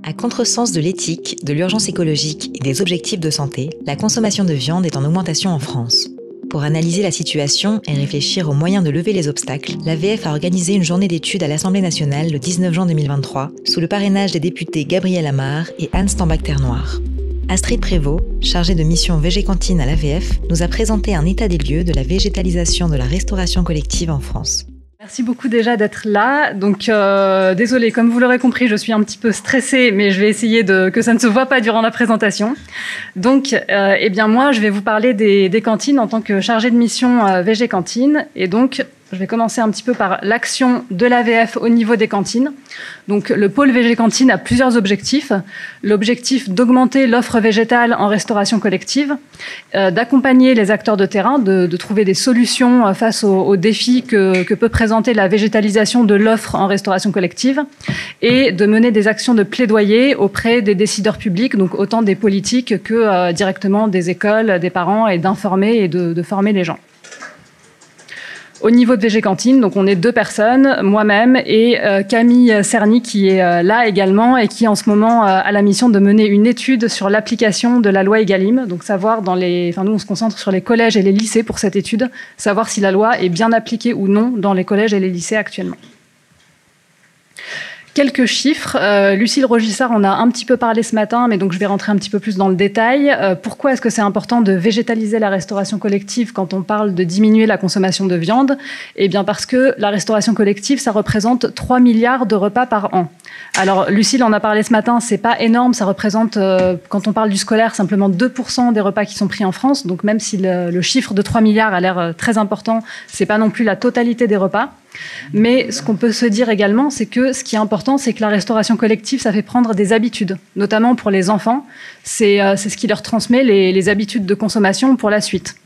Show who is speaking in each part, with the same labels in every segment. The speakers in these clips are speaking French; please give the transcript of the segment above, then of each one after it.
Speaker 1: À contresens de l'éthique, de l'urgence écologique et des objectifs de santé, la consommation de viande est en augmentation en France. Pour analyser la situation et réfléchir aux moyens de lever les obstacles, l'AVF a organisé une journée d'études à l'Assemblée nationale le 19 juin 2023, sous le parrainage des députés Gabriel Amar et Anne Stambach-Ternoir. Astrid Prévost, chargée de mission VG-Cantine à l'AVF, nous a présenté un état des lieux de la végétalisation de la restauration collective en France.
Speaker 2: Merci beaucoup déjà d'être là. Donc, désolée, comme vous l'aurez compris, je suis un petit peu stressée, mais je vais essayer que ça ne se voit pas durant la présentation. Donc, moi, je vais vous parler des cantines en tant que chargée de mission VG-Cantine. Et donc, je vais commencer un petit peu par l'action de l'AVF au niveau des cantines. Donc, le pôle VG-Cantine a plusieurs objectifs. L'objectif d'augmenter l'offre végétale en restauration collective, d'accompagner les acteurs de terrain, de trouver des solutions face aux défis que peut présenter la végétalisation de l'offre en restauration collective et de mener des actions de plaidoyer auprès des décideurs publics, donc autant des politiques que directement des écoles, des parents, et d'informer et de former les gens. Au niveau de VG-Cantine, donc on est 2 personnes, moi-même et Camille Cerny qui est là également et qui en ce moment a la mission de mener une étude sur l'application de la loi Egalim. Donc savoir nous on se concentre sur les collèges et les lycées pour cette étude, savoir si la loi est bien appliquée ou non dans les collèges et les lycées actuellement. Quelques chiffres. Lucille Rogissard en a un petit peu parlé ce matin, mais donc je vais rentrer un petit peu plus dans le détail. Pourquoi est-ce que c'est important de végétaliser la restauration collective quand on parle de diminuer la consommation de viande? Eh bien parce que la restauration collective, ça représente 3 milliards de repas par an. Alors Lucille en a parlé ce matin, c'est pas énorme, ça représente, quand on parle du scolaire, simplement 2% des repas qui sont pris en France. Donc même si le chiffre de 3 milliards a l'air très important, c'est pas non plus la totalité des repas. Mais ce qu'on peut se dire également, c'est que ce qui est important, c'est que la restauration collective, ça fait prendre des habitudes, notamment pour les enfants. C'est ce qui leur transmet les habitudes de consommation pour la suite.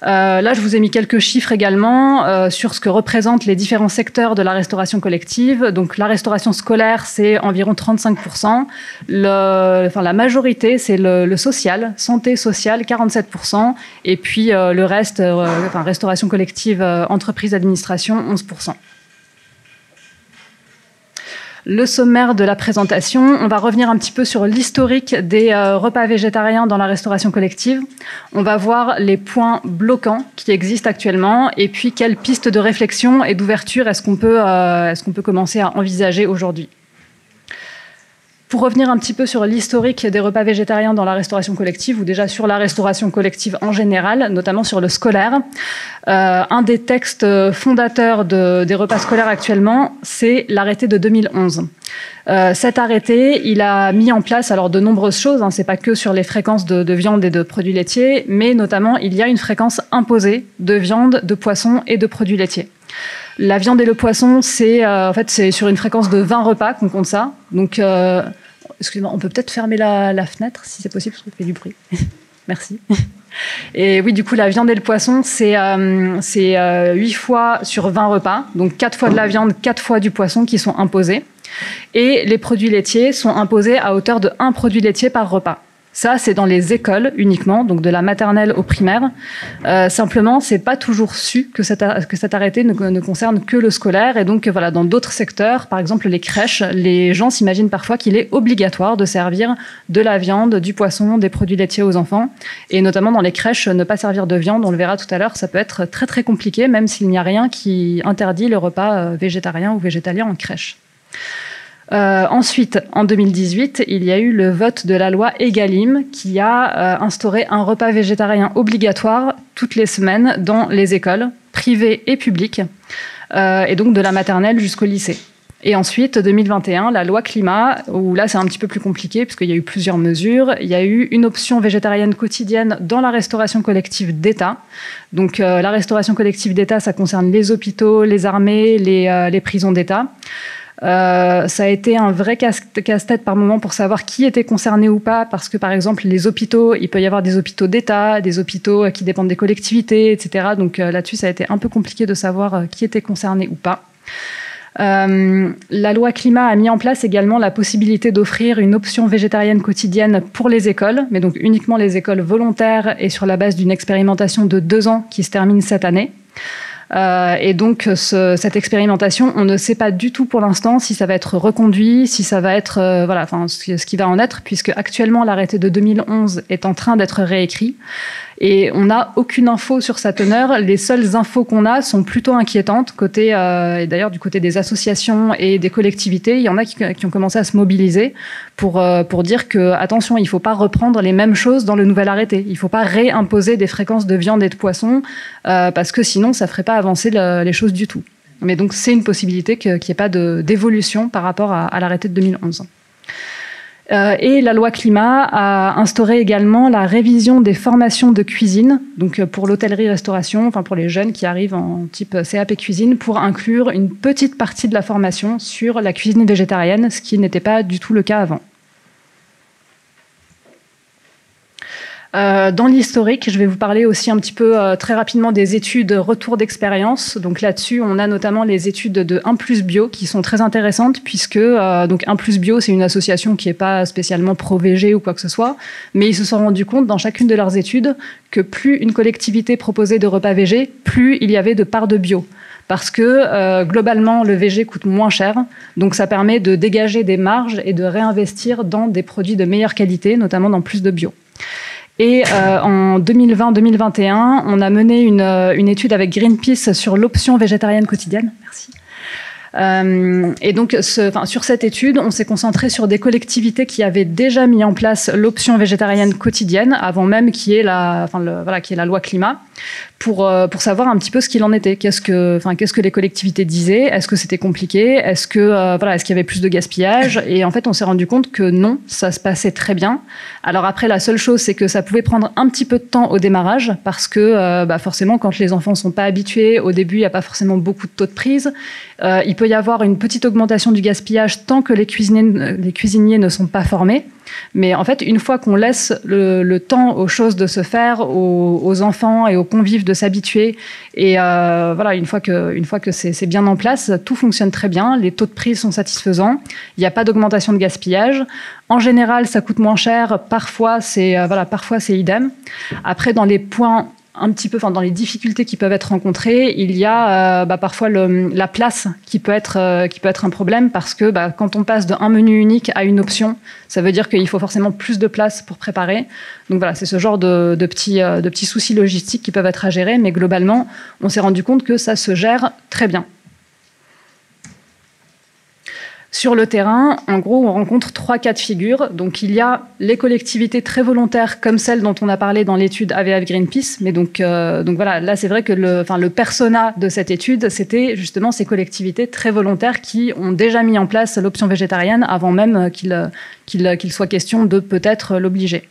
Speaker 2: Là, je vous ai mis quelques chiffres également sur ce que représentent les différents secteurs de la restauration collective. Donc, la restauration scolaire, c'est environ 35%. La majorité, c'est le social, santé sociale, 47%. Et puis, le reste, restauration collective, entreprise, administration, 11%. Le sommaire de la présentation, on va revenir un petit peu sur l'historique des repas végétariens dans la restauration collective. On va voir les points bloquants qui existent actuellement et puis quelles pistes de réflexion et d'ouverture est-ce qu'on peut commencer à envisager aujourd'hui. Pour revenir un petit peu sur l'historique des repas végétariens dans la restauration collective, ou déjà sur la restauration collective en général, notamment sur le scolaire, un des textes fondateurs des repas scolaires actuellement, c'est l'arrêté de 2011. Cet arrêté, il a mis en place alors de nombreuses choses, c'est pas que sur les fréquences de viande et de produits laitiers, mais notamment il y a une fréquence imposée de viande, de poisson et de produits laitiers. La viande et le poisson, c'est sur une fréquence de 20 repas qu'on compte ça. Donc, excusez-moi, on peut peut-être fermer la fenêtre si c'est possible, parce que ça fait du bruit. Merci. Et oui, du coup, la viande et le poisson, c'est 8 fois sur 20 repas. Donc, 4 fois de la viande, 4 fois du poisson qui sont imposés. Et les produits laitiers sont imposés à hauteur de 1 produit laitier par repas. Ça, c'est dans les écoles uniquement, donc de la maternelle au primaire. Simplement, c'est pas toujours su que cet arrêté ne concerne que le scolaire. Et donc, voilà, dans d'autres secteurs, par exemple les crèches, les gens s'imaginent parfois qu'il est obligatoire de servir de la viande, du poisson, des produits laitiers aux enfants. Et notamment dans les crèches, ne pas servir de viande, on le verra tout à l'heure, ça peut être très très compliqué, même s'il n'y a rien qui interdit le repas végétarien ou végétalien en crèche. Ensuite, en 2018, il y a eu le vote de la loi Egalim qui a instauré un repas végétarien obligatoire toutes les semaines dans les écoles privées et publiques, et donc de la maternelle jusqu'au lycée. Et ensuite, 2021, la loi climat, où là c'est un petit peu plus compliqué puisqu'il y a eu plusieurs mesures. Il y a eu une option végétarienne quotidienne dans la restauration collective d'État. Donc la restauration collective d'État, ça concerne les hôpitaux, les armées, les prisons d'État. Ça a été un vrai casse-tête par moment pour savoir qui était concerné ou pas, parce que par exemple les hôpitaux, il peut y avoir des hôpitaux d'État, des hôpitaux qui dépendent des collectivités, etc. Donc là-dessus, ça a été un peu compliqué de savoir qui était concerné ou pas. La loi climat a mis en place également la possibilité d'offrir une option végétarienne quotidienne pour les écoles, mais donc uniquement les écoles volontaires et sur la base d'une expérimentation de 2 ans qui se termine cette année. Et donc, cette expérimentation, on ne sait pas du tout pour l'instant si ça va être reconduit, si ça va être ce qui va en être, puisque actuellement l'arrêté de 2011 est en train d'être réécrit. Et on n'a aucune info sur sa teneur. Les seules infos qu'on a sont plutôt inquiétantes, et d'ailleurs du côté des associations et des collectivités. Il y en a qui ont commencé à se mobiliser pour dire que, attention, il ne faut pas reprendre les mêmes choses dans le nouvel arrêté. Il ne faut pas réimposer des fréquences de viande et de poisson, parce que sinon, ça ne ferait pas avancer les choses du tout. Mais donc, c'est une possibilité qu'il n'y ait pas d'évolution par rapport à l'arrêté de 2011. Et la loi climat a instauré également la révision des formations de cuisine, donc pour l'hôtellerie-restauration, enfin pour les jeunes qui arrivent en type CAP cuisine, pour inclure une petite partie de la formation sur la cuisine végétarienne, ce qui n'était pas du tout le cas avant. Dans l'historique, je vais vous parler aussi un petit peu très rapidement des études retour d'expérience. Donc là-dessus, on a notamment les études de 1+bio qui sont très intéressantes puisque donc 1+bio, c'est une association qui n'est pas spécialement pro-végé ou quoi que ce soit, mais ils se sont rendus compte dans chacune de leurs études que plus une collectivité proposait de repas végé, plus il y avait de parts de bio. Parce que globalement, le végé coûte moins cher, donc ça permet de dégager des marges et de réinvestir dans des produits de meilleure qualité, notamment dans plus de bio. Et en 2020-2021, on a mené une étude avec Greenpeace sur l'option végétarienne quotidienne. Merci. Et donc, sur cette étude, on s'est concentré sur des collectivités qui avaient déjà mis en place l'option végétarienne quotidienne, avant même qu'il y ait la loi climat, pour savoir un petit peu ce qu'il en était. Qu'est-ce que les collectivités disaient? Est-ce que c'était compliqué? Est-ce qu'il y avait plus de gaspillage? Et en fait, on s'est rendu compte que non, ça se passait très bien. Alors après, la seule chose, c'est que ça pouvait prendre un petit peu de temps au démarrage, parce que forcément, quand les enfants sont pas habitués, au début, il n'y a pas forcément beaucoup de taux de prise. Il peut y avoir une petite augmentation du gaspillage tant que les cuisiniers ne sont pas formés. Mais en fait, une fois qu'on laisse le temps aux choses de se faire, aux enfants et aux convives de s'habituer, et une fois que c'est bien en place, tout fonctionne très bien, les taux de prise sont satisfaisants, il n'y a pas d'augmentation de gaspillage. En général, ça coûte moins cher, parfois c'est idem. Après, dans les points dans les difficultés qui peuvent être rencontrées, il y a parfois la place qui peut être un problème parce que quand on passe d'un menu unique à une option, ça veut dire qu'il faut forcément plus de place pour préparer. Donc voilà, c'est ce genre de petits soucis logistiques qui peuvent être à gérer, mais globalement, on s'est rendu compte que ça se gère très bien. Sur le terrain, en gros, on rencontre 3 cas de figure. Donc, il y a les collectivités très volontaires, comme celle dont on a parlé dans l'étude AVF Greenpeace. Mais donc voilà, là, c'est vrai que le persona de cette étude, c'était justement ces collectivités très volontaires qui ont déjà mis en place l'option végétarienne avant même qu'il soit question de peut-être l'obliger.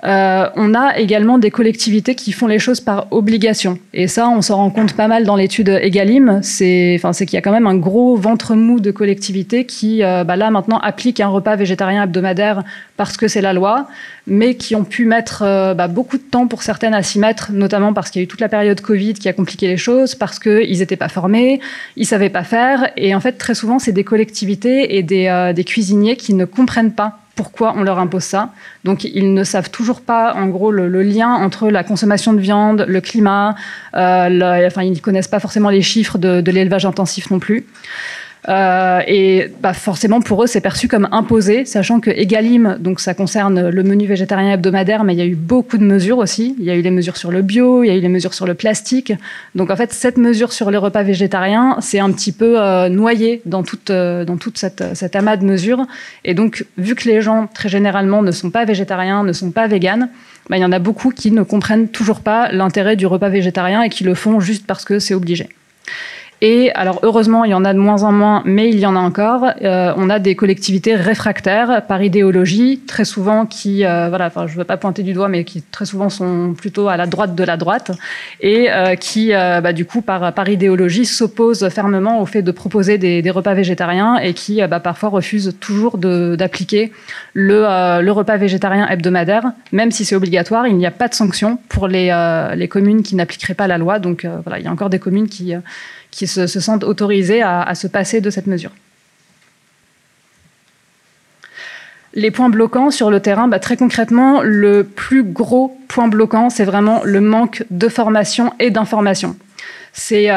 Speaker 2: On a également des collectivités qui font les choses par obligation. Et ça, on s'en rend compte pas mal dans l'étude Egalim. C'est qu'il y a quand même un gros ventre mou de collectivités qui, là, maintenant, appliquent un repas végétarien hebdomadaire parce que c'est la loi, mais qui ont pu mettre beaucoup de temps pour certaines à s'y mettre, notamment parce qu'il y a eu toute la période Covid qui a compliqué les choses, parce qu'ils n'étaient pas formés, ils savaient pas faire. Et en fait, très souvent, c'est des collectivités et des cuisiniers qui ne comprennent pas pourquoi on leur impose ça. Donc, ils ne savent toujours pas, en gros, le lien entre la consommation de viande, le climat. Ils ne connaissent pas forcément les chiffres de l'élevage intensif non plus. Et forcément, pour eux, c'est perçu comme imposé, sachant que Egalim, donc ça concerne le menu végétarien hebdomadaire, mais il y a eu beaucoup de mesures aussi. Il y a eu les mesures sur le bio, il y a eu les mesures sur le plastique. Donc, en fait, cette mesure sur les repas végétariens, c'est un petit peu noyé dans toute cette amas de mesures. Et donc, vu que les gens, très généralement, ne sont pas végétariens, ne sont pas véganes, il y en a beaucoup qui ne comprennent toujours pas l'intérêt du repas végétarien et qui le font juste parce que c'est obligé. Et alors, heureusement, il y en a de moins en moins, mais il y en a encore. On a des collectivités réfractaires par idéologie, très souvent qui, je ne veux pas pointer du doigt, mais qui très souvent sont plutôt à la droite de la droite, et qui, du coup, par idéologie, s'opposent fermement au fait de proposer des repas végétariens et qui, parfois, refusent toujours d'appliquer le repas végétarien hebdomadaire, même si c'est obligatoire. Il n'y a pas de sanction pour les communes qui n'appliqueraient pas la loi. Donc, il y a encore des communes qui se sentent autorisés à se passer de cette mesure. Les points bloquants sur le terrain, très concrètement, le plus gros point bloquant, c'est vraiment le manque de formation et d'information. C'est,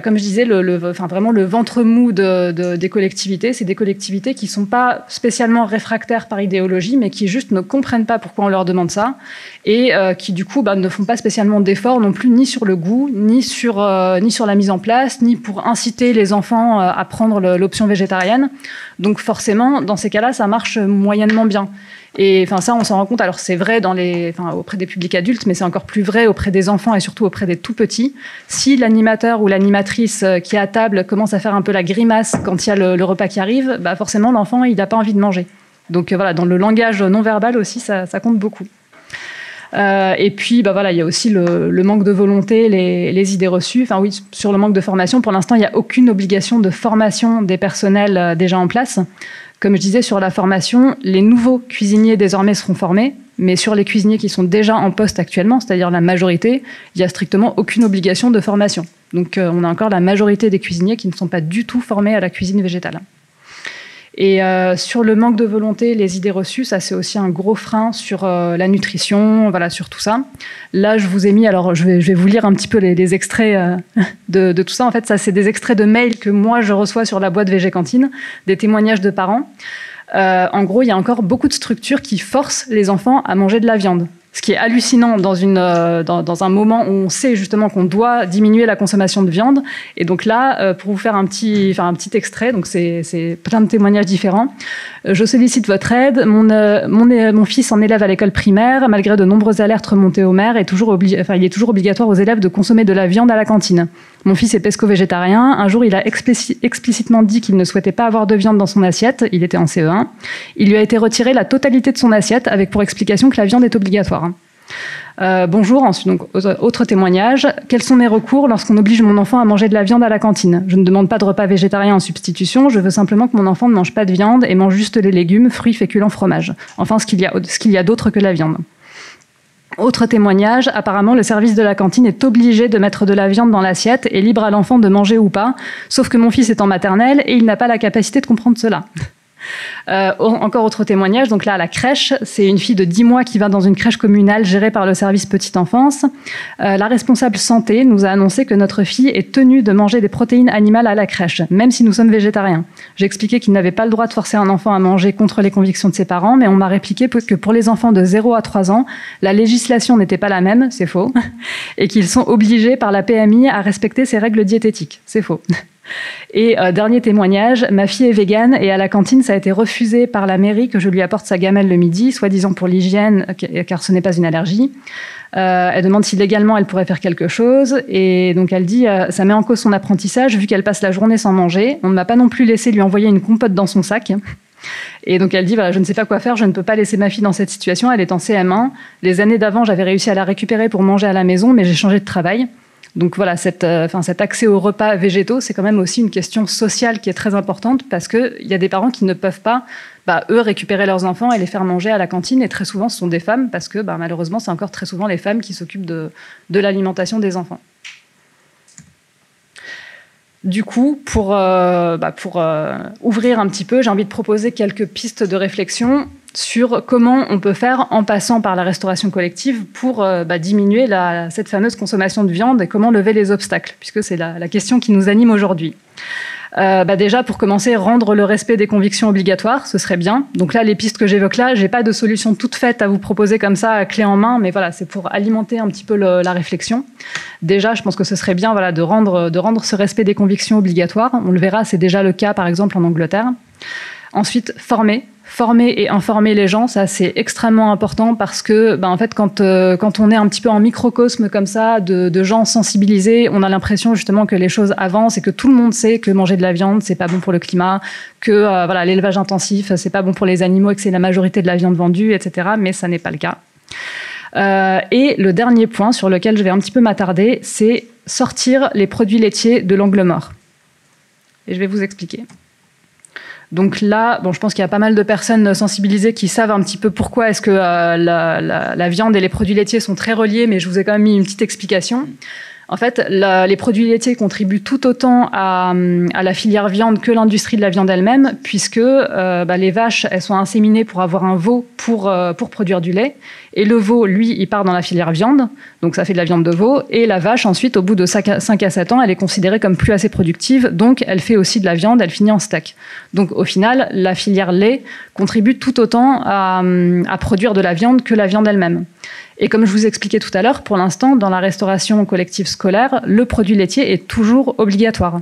Speaker 2: comme je disais, vraiment le ventre mou des collectivités. C'est des collectivités qui ne sont pas spécialement réfractaires par idéologie, mais qui juste ne comprennent pas pourquoi on leur demande ça et qui, du coup, ne font pas spécialement d'efforts non plus, ni sur le goût, ni sur la mise en place, ni pour inciter les enfants à prendre l'option végétarienne. Donc forcément, dans ces cas-là, ça marche moyennement bien. Et ça, on s'en rend compte. Alors, c'est vrai auprès des publics adultes, mais c'est encore plus vrai auprès des enfants et surtout auprès des tout petits. Si l'animateur ou l'animatrice qui est à table commence à faire un peu la grimace quand il y a le repas qui arrive, forcément, l'enfant, il n'a pas envie de manger. Donc, voilà, dans le langage non verbal aussi, ça compte beaucoup. Et puis, il y a aussi le manque de volonté, les idées reçues. Enfin, oui, sur le manque de formation, pour l'instant, il n'y a aucune obligation de formation des personnels déjà en place. Comme je disais, sur la formation, les nouveaux cuisiniers désormais seront formés, mais sur les cuisiniers qui sont déjà en poste actuellement, c'est-à-dire la majorité, il n'y a strictement aucune obligation de formation. Donc, on a encore la majorité des cuisiniers qui ne sont pas du tout formés à la cuisine végétale. Et sur le manque de volonté, les idées reçues, ça c'est aussi un gros frein sur la nutrition, voilà, sur tout ça. Là, je vous ai mis, alors je vais vous lire un petit peu les extraits de tout ça. En fait, ça c'est des extraits de mails que moi je reçois sur la boîte VG-Cantine, des témoignages de parents. En gros, il y a encore beaucoup de structures qui forcent les enfants à manger de la viande. Ce qui est hallucinant dans un moment où on sait justement qu'on doit diminuer la consommation de viande. Et donc là, pour vous faire un petit extrait, donc c'est plein de témoignages différents. Je sollicite votre aide. Mon fils en élève à l'école primaire. Malgré de nombreuses alertes remontées au maire, il est toujours obligatoire aux élèves de consommer de la viande à la cantine. Mon fils est pesco-végétarien. Un jour, il a explicitement dit qu'il ne souhaitait pas avoir de viande dans son assiette. Il était en CE1. Il lui a été retiré la totalité de son assiette avec pour explication que la viande est obligatoire. Bonjour, ensuite, donc, autre témoignage. Quels sont mes recours lorsqu'on oblige mon enfant à manger de la viande à la cantine? Je ne demande pas de repas végétarien en substitution, je veux simplement que mon enfant ne mange pas de viande et mange juste les légumes, fruits, féculents, fromage. Enfin, ce qu'il y a d'autre que la viande. Autre témoignage, apparemment le service de la cantine est obligé de mettre de la viande dans l'assiette et libre à l'enfant de manger ou pas, sauf que mon fils est en maternelle et il n'a pas la capacité de comprendre cela. Encore autre témoignage, donc là à la crèche, c'est une fille de 10 mois qui va dans une crèche communale gérée par le service petite enfance. La responsable santé nous a annoncé que notre fille est tenue de manger des protéines animales à la crèche, même si nous sommes végétariens. J'ai expliqué qu'il n'avait pas le droit de forcer un enfant à manger contre les convictions de ses parents, mais on m'a répliqué que pour les enfants de 0 à 3 ans, la législation n'était pas la même, c'est faux, et qu'ils sont obligés par la PMI à respecter ces règles diététiques, c'est faux. Et dernier témoignage, ma fille est végane et à la cantine, ça a été refusé par la mairie que je lui apporte sa gamelle le midi, soi-disant pour l'hygiène, car ce n'est pas une allergie. Elle demande si légalement elle pourrait faire quelque chose et donc elle dit ça met en cause son apprentissage vu qu'elle passe la journée sans manger. On ne m'a pas non plus laissé lui envoyer une compote dans son sac. Et donc elle dit voilà, je ne sais pas quoi faire, je ne peux pas laisser ma fille dans cette situation, elle est en CM1. Les années d'avant, j'avais réussi à la récupérer pour manger à la maison, mais j'ai changé de travail. Donc voilà, cet accès aux repas végétaux, c'est quand même aussi une question sociale qui est très importante parce qu'il y a des parents qui ne peuvent pas, eux, récupérer leurs enfants et les faire manger à la cantine. Et très souvent, ce sont des femmes parce que malheureusement, c'est encore très souvent les femmes qui s'occupent de l'alimentation des enfants. Du coup, pour ouvrir un petit peu, j'ai envie de proposer quelques pistes de réflexion sur comment on peut faire en passant par la restauration collective pour diminuer cette fameuse consommation de viande et comment lever les obstacles, puisque c'est la question qui nous anime aujourd'hui. Déjà, pour commencer, rendre le respect des convictions obligatoire, ce serait bien. Donc là, les pistes que j'évoque là, j'ai pas de solution toute faite à vous proposer comme ça, clé en main, mais voilà, c'est pour alimenter un petit peu la réflexion. Déjà, je pense que ce serait bien de rendre ce respect des convictions obligatoire. On le verra, c'est déjà le cas, par exemple, en Angleterre. Ensuite, former et informer les gens, ça c'est extrêmement important parce que en fait quand on est un petit peu en microcosme comme ça de gens sensibilisés, on a l'impression justement que les choses avancent et que tout le monde sait que manger de la viande c'est pas bon pour le climat, que l'élevage intensif c'est pas bon pour les animaux et que c'est la majorité de la viande vendue, etc. Mais ça n'est pas le cas. Et le dernier point sur lequel je vais un petit peu m'attarder, c'est sortir les produits laitiers de l'angle mort. Et je vais vous expliquer. Donc là, je pense qu'il y a pas mal de personnes sensibilisées qui savent un petit peu pourquoi est-ce que la viande et les produits laitiers sont très reliés, mais je vous ai quand même mis une petite explication. En fait, les produits laitiers contribuent tout autant à la filière viande que l'industrie de la viande elle-même, puisque les vaches, elles sont inséminées pour avoir un veau pour produire du lait. Et le veau, lui, il part dans la filière viande. donc ça fait de la viande de veau, et la vache, ensuite, au bout de 5 à 7 ans, elle est considérée comme plus assez productive, donc elle fait aussi de la viande, elle finit en steak. Donc au final, la filière lait contribue tout autant à produire de la viande que la viande elle-même. Et comme je vous expliquais tout à l'heure, pour l'instant, dans la restauration collective scolaire, le produit laitier est toujours obligatoire.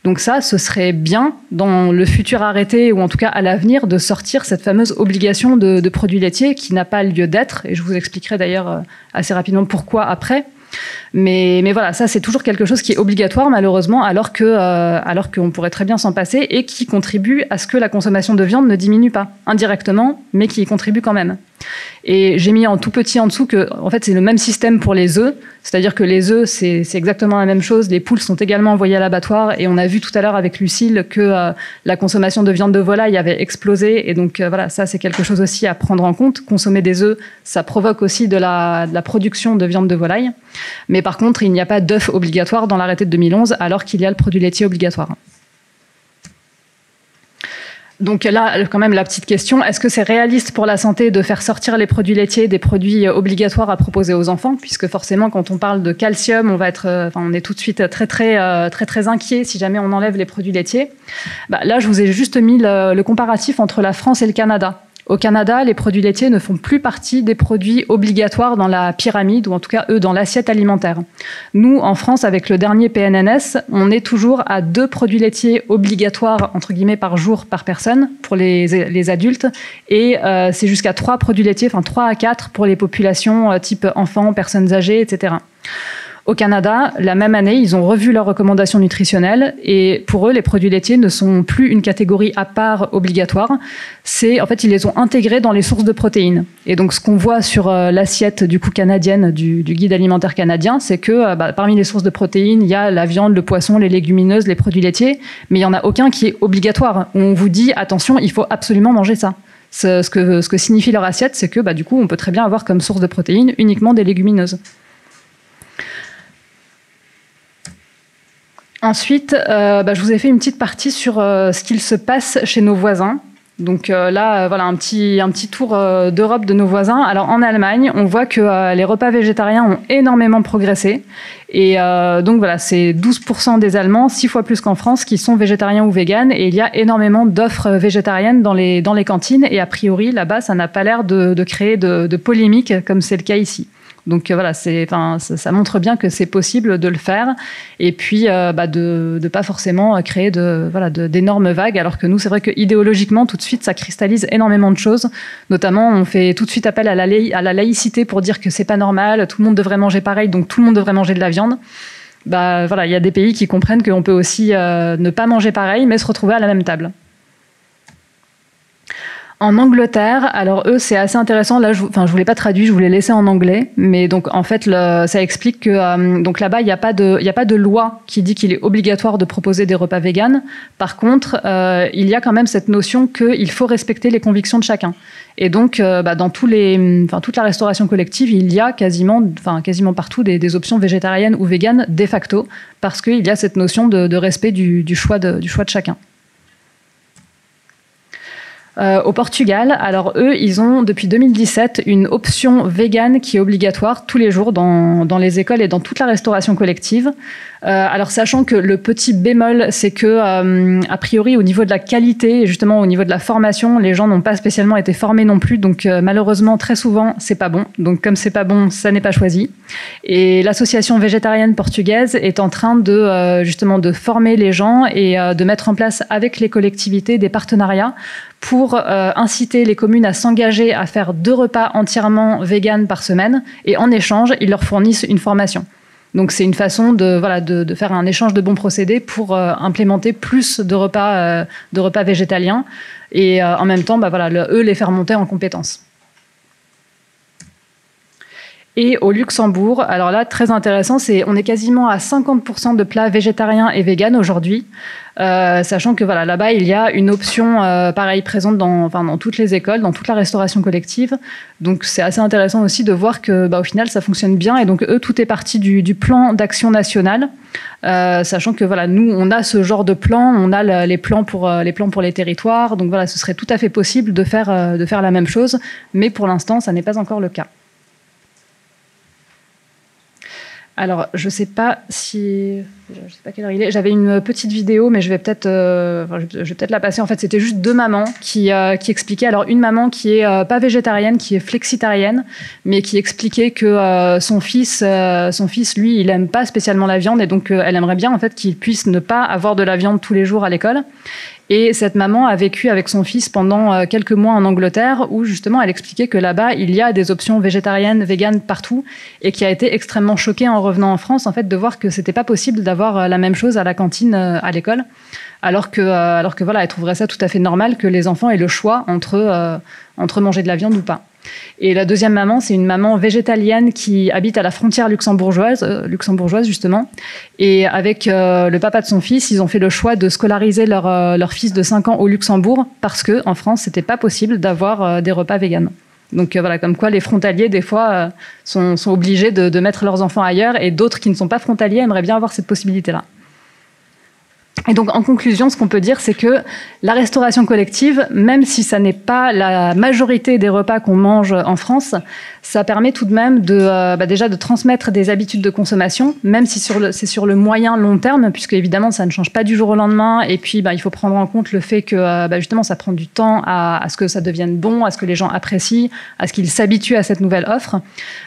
Speaker 2: Donc ça, ce serait bien, dans le futur arrêté, ou en tout cas à l'avenir, de sortir cette fameuse obligation de produits laitiers qui n'a pas lieu d'être. Et je vous expliquerai d'ailleurs assez rapidement pourquoi après. Mais voilà, ça c'est toujours quelque chose qui est obligatoire malheureusement, alors qu'on pourrait très bien s'en passer, et qui contribue à ce que la consommation de viande ne diminue pas, indirectement, mais qui y contribue quand même. Et j'ai mis en tout petit en dessous que, en fait, c'est le même système pour les œufs, c'est-à-dire que les œufs, c'est exactement la même chose. Les poules sont également envoyées à l'abattoir, et on a vu tout à l'heure avec Lucille que la consommation de viande de volaille avait explosé, et donc voilà, ça c'est quelque chose aussi à prendre en compte. Consommer des œufs, ça provoque aussi de la production de viande de volaille. Mais par contre, il n'y a pas d'œuf obligatoire dans l'arrêté de 2011, alors qu'il y a le produit laitier obligatoire. Donc là, quand même, la petite question, est-ce que c'est réaliste pour la santé de faire sortir les produits laitiers des produits obligatoires à proposer aux enfants? Puisque forcément, quand on parle de calcium, on est tout de suite très inquiet si jamais on enlève les produits laitiers. Là, je vous ai juste mis le comparatif entre la France et le Canada. Au Canada, les produits laitiers ne font plus partie des produits obligatoires dans la pyramide, ou en tout cas, eux, dans l'assiette alimentaire. Nous, en France, avec le dernier PNNS, on est toujours à 2 produits laitiers obligatoires, entre guillemets, par jour, par personne, pour les adultes, et c'est jusqu'à 3 produits laitiers, enfin 3 à 4 pour les populations type enfants, personnes âgées, etc. Au Canada, la même année, ils ont revu leurs recommandations nutritionnelles, et pour eux, les produits laitiers ne sont plus une catégorie à part obligatoire. En fait, ils les ont intégrés dans les sources de protéines. Et donc, ce qu'on voit sur l'assiette du coup canadienne du guide alimentaire canadien, c'est que parmi les sources de protéines, il y a la viande, le poisson, les légumineuses, les produits laitiers, mais il n'y en a aucun qui est obligatoire. On vous dit, attention, il faut absolument manger ça. Ce que signifie leur assiette, c'est que du coup, on peut très bien avoir comme source de protéines uniquement des légumineuses. Ensuite, je vous ai fait une petite partie sur ce qu'il se passe chez nos voisins. Donc là, voilà un petit tour d'Europe de nos voisins. Alors en Allemagne, on voit que les repas végétariens ont énormément progressé. Et donc voilà, c'est 12% des Allemands, 6 fois plus qu'en France, qui sont végétariens ou véganes. Et il y a énormément d'offres végétariennes dans les cantines. Et a priori, là-bas, ça n'a pas l'air de créer de polémique comme c'est le cas ici. Donc voilà, ça montre bien que c'est possible de le faire, et puis de pas forcément créer d'énormes vagues, alors que nous, c'est vrai que idéologiquement, tout de suite, ça cristallise énormément de choses. Notamment, on fait tout de suite appel à la laïcité pour dire que c'est pas normal, tout le monde devrait manger pareil, donc tout le monde devrait manger de la viande. Voilà, il y a des pays qui comprennent qu'on peut aussi ne pas manger pareil, mais se retrouver à la même table. En Angleterre, alors eux, c'est assez intéressant. Là, je vous l'ai pas traduit, je vous l'ai laissé en anglais. Mais donc, en fait, ça explique que donc là-bas, il n'y a pas de loi qui dit qu'il est obligatoire de proposer des repas véganes. Par contre, il y a quand même cette notion qu'il faut respecter les convictions de chacun. Et donc, dans toute la restauration collective, il y a quasiment partout des options végétariennes ou véganes de facto, parce qu'il y a cette notion de respect du choix de chacun. Au Portugal, alors eux, ils ont depuis 2017 une option végane qui est obligatoire tous les jours dans les écoles et dans toute la restauration collective. Alors sachant que le petit bémol, c'est que a priori au niveau de la qualité et justement au niveau de la formation, les gens n'ont pas spécialement été formés non plus, donc malheureusement très souvent c'est pas bon. Donc comme c'est pas bon, ça n'est pas choisi. Et l'association végétarienne portugaise est en train justement de former les gens et de mettre en place avec les collectivités des partenariats pour inciter les communes à s'engager à faire 2 repas entièrement véganes par semaine, et en échange, ils leur fournissent une formation. Donc c'est une façon de faire un échange de bons procédés pour implémenter plus de repas végétaliens, et en même temps, eux les faire monter en compétences. Et au Luxembourg, alors là, très intéressant, on est quasiment à 50% de plats végétariens et véganes aujourd'hui, sachant que là-bas, il y a une option pareille présente dans toutes les écoles, dans toute la restauration collective. Donc c'est assez intéressant aussi de voir que au final, ça fonctionne bien. Et donc eux, tout est parti du plan d'action nationale, sachant que nous, on a ce genre de plan, on a les plans pour les territoires. Donc ce serait tout à fait possible de faire la même chose, mais pour l'instant, ça n'est pas encore le cas. Alors, je sais pas quelle heure il est. J'avais une petite vidéo, mais je vais peut-être la passer. En fait, c'était juste 2 mamans qui expliquaient. Alors, une maman qui est pas végétarienne, qui est flexitarienne, mais qui expliquait que son fils, lui, il aime pas spécialement la viande, et donc elle aimerait bien en fait qu'il puisse ne pas avoir de la viande tous les jours à l'école. Et cette maman a vécu avec son fils pendant quelques mois en Angleterre, où justement elle expliquait que là-bas il y a des options végétariennes, véganes partout, et qui a été extrêmement choquée en revenant en France en fait de voir que c'était pas possible d'avoir la même chose à la cantine à l'école, alors que voilà, elle trouverait ça tout à fait normal que les enfants aient le choix entre manger de la viande ou pas. Et la deuxième maman, c'est une maman végétalienne qui habite à la frontière luxembourgeoise justement. Et avec le papa de son fils, ils ont fait le choix de scolariser leur fils de 5 ans au Luxembourg parce qu'en France, c'était pas possible d'avoir des repas véganes. Donc voilà, comme quoi les frontaliers, des fois, sont obligés de mettre leurs enfants ailleurs, et d'autres qui ne sont pas frontaliers aimeraient bien avoir cette possibilité-là. Et donc, en conclusion, ce qu'on peut dire, c'est que la restauration collective, même si ça n'est pas la majorité des repas qu'on mange en France, ça permet tout de même déjà de transmettre des habitudes de consommation, même si c'est sur le moyen long terme, puisque évidemment, ça ne change pas du jour au lendemain. Et puis, il faut prendre en compte le fait que justement, ça prend du temps à ce que ça devienne bon, à ce que les gens apprécient, à ce qu'ils s'habituent à cette nouvelle offre.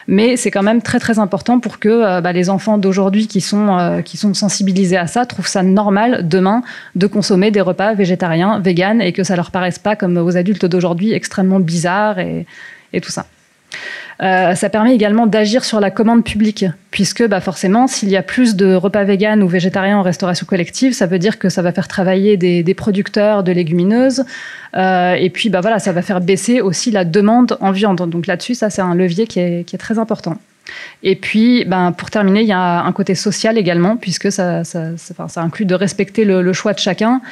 Speaker 2: Mais c'est quand même très, très important pour que les enfants d'aujourd'hui qui sont sensibilisés à ça trouvent ça normal demain de consommer des repas végétariens, véganes, et que ça leur paraisse pas comme aux adultes d'aujourd'hui extrêmement bizarre et tout ça. Ça permet également d'agir sur la commande publique, puisque forcément, s'il y a plus de repas véganes ou végétariens en restauration collective, ça veut dire que ça va faire travailler des producteurs de légumineuses, et puis voilà, ça va faire baisser aussi la demande en viande. Donc là-dessus, ça c'est un levier qui est très important. Et puis, pour terminer, il y a un côté social également, puisque ça inclut de respecter le choix de chacun.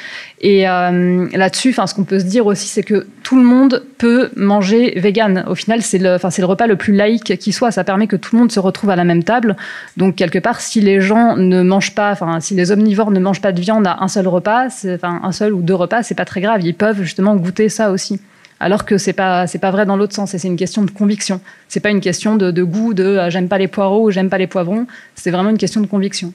Speaker 2: Et là-dessus, ce qu'on peut se dire aussi, c'est que tout le monde peut manger vegan. Au final, c'est le repas le plus laïque qui soit. Ça permet que tout le monde se retrouve à la même table. Donc, quelque part, si les gens ne mangent pas, si les omnivores ne mangent pas de viande à un seul repas, un seul ou 2 repas, c'est pas très grave. Ils peuvent justement goûter ça aussi. Alors que c'est pas vrai dans l'autre sens, et c'est une question de conviction. C'est pas une question de goût, j'aime pas les poireaux ou j'aime pas les poivrons. C'est vraiment une question de conviction.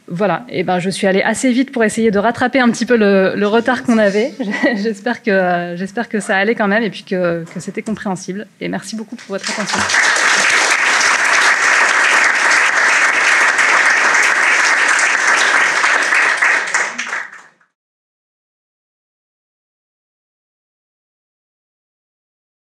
Speaker 2: Voilà, et je suis allée assez vite pour essayer de rattraper un petit peu le retard qu'on avait. J'espère que ça allait quand même, et puis que c'était compréhensible. Et merci beaucoup pour votre attention.